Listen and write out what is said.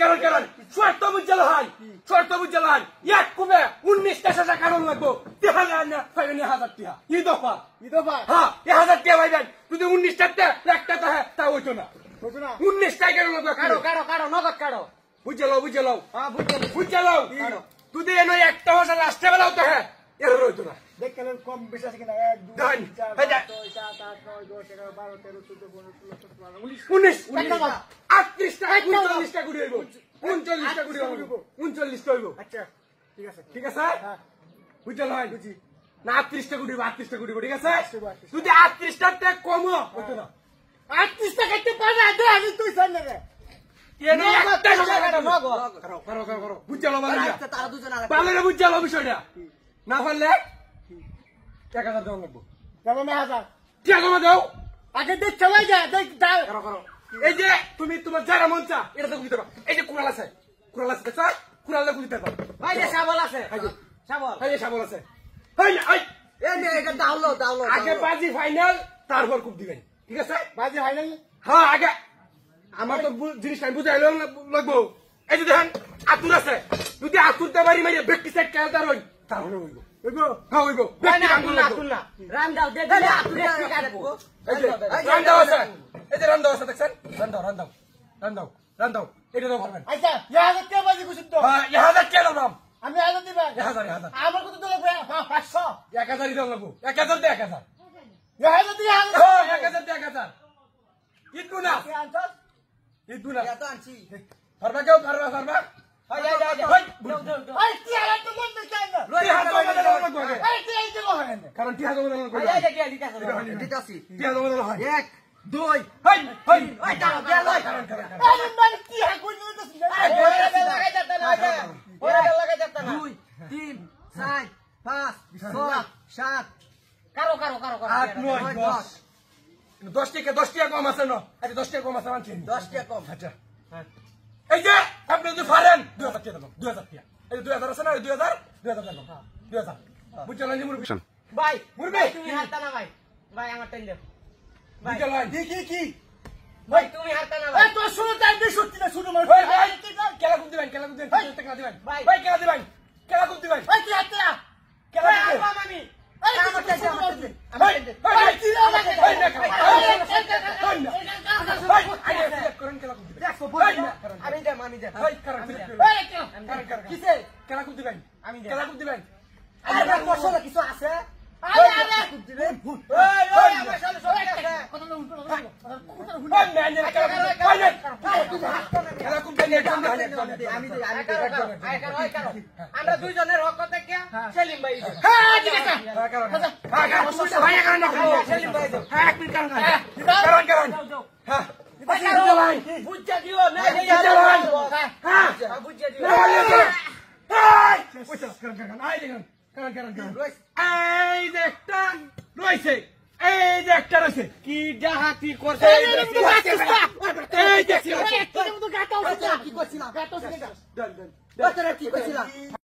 কারণ শর্ত বুঝল হয় এক কুবে 19টা শেষে কারণ লাগবো 1000 টাকা ই দফা হ্যাঁ 1000 টাকা ভাইবেন যদি 19টা একটা তা হইতো না 19টাই কারণ লাগবে কারো নগদ কারো বুঝলো তুই এনে একটা ভাষা লাস্টে বেলাও তো হ্যাঁ এর রইতো না দেখলেন কম বেশি আছে কিনা 1 2 দান, 3 এই 4 যা। 5 6 7 8 9 10 11 12 13 14 15 16 17 18 38টা 40টা কুড়ি হইব 39টা কুড়ি হইব 39টা হইব আচ্ছা ঠিক আছে ঠিক আছে হ্যাঁ বুঝল হয় বুঝি না 38টা কুড়ি 38টা কুড়ি ঠিক আছে 38 যদি 38টা কম হইতো না 38 টাকা তে পারা দে আমি তুই জান না এনে একটা নগদ করো বুঝলো মানে তারা দুজন আর পারলে না বুঝলো বিষয়টা না পারলে 1000 দেওয়া লাগবো যাবে না হাজার টাকা জমা দাও আগে দেখ চলাই যা দেখ দাও করো এই যে তুমি তোমার যারা মন চা এটা তো বুঝতে পারো এই যে কুড়াল আছে দেখছ কুড়াল দিয়ে বুঝতে পারো ভাই যে শাবল আছে শাবল এই যে শাবল আছে এই এই নে এটা দাউলো আগে বাজি ফাইনাল তারপর কুপ দিবেন ঠিক আছে বাজে হয় নাই হ্যাঁ আগে আমার তো জিনিসটা বুঝাইলো লাগবো এই যে দেখেন আতুর আছে যদি আতুরতে বাড়ি মারিয়ে ব্যক্তি সাইড খেলতার হই তাহলে হইব হ্যাঁ হইব ব্যক্তি আঙ্গুল লাগবো রাম দাও দে দে আপনি কাটবো এই যে রান্দাও আছে এই যে রান্দাও আছে দেখছেন রান্দাও এটা তো করবেন আচ্ছা ইয়া হাজার কে বাজে কুছিত তো হ্যাঁ 1000 টাকা দাম আমি হাজার দিবা 1000 আমার কত তো লাগবে 500 1000 দাম লাগবো 1000 দে 1000 ইয়া হাজার দিয়া হ্যাঁ 1000 দে 1000 ইতু না কে আনছস ইতু না এত আনছি পারবা কেউ পারবা হয় যা এই কি আলা তো মন দেখে না লই টিহা জমা দেওয়া লাগবো আগে। এই কি এই তো হয় না কারণ টিহা জমা দেওয়া লাগবো। এই যে কি লিখা দিতাছি টিহা জমা দেওয়া হয় 1 2 হেই হেই ওই টাকা দে লই আরে মানে কি হা কই না তো লাগাই যাতে না ওই লাগাই যাতে না 2 3 4 5 6 7 কারো 8 9 10 10 টাকা কম আছে না আচ্ছা 10 টাকা কম আছে আনছেন 10 টাকা কম আচ্ছা এই যে আপনি যদি পারেন 2000 টাকা দাও 2000 টাকা এই যে 2000 আছে না 2000 টাকা 2000 বুঝছেন না মুরবি ভাই মুরবি তুমি হারতা না ভাই আমার টাইম দে বুঝছেন কি ভাই তুমি হারতা না এই তো শুরু টাইম দে সত্যি না শুরু মার ভাই ভাই কেলা কুপ দিবেন টাকা দিবেন ভাই কেলা দিবেন কেলা কুপ দিবেন এই তুই হাতে কেলা ভাই দিবেন আলবা মামি এই আমার টাইম দে ভাই ভাই কি আমার ভাই না ভাই আগে করেন কেলা কুপ দিবেন আমি দে ভাই কারণ কিসে কেলা কুপ দিবেন আমি দে কেলা কুপ দিবেন আরে কষ্ট কিছু আছে আরে আরে ওই আমার সামনে সব আছে কত না উল্টো ভাই ম্যান কেলা কুপ দিবেন আমি আমরা দুইজনের হক কথা কি সেলিম ভাই হ্যাঁ ঠিক আছে সেলিম ভাই দাও হ্যাঁ এক মিনিট কারণ হ্যাঁ বুঝা দিও না হ্যাঁ বুঝা দিও কি জাহাতি করছে কি করছিস না কি করছিলাম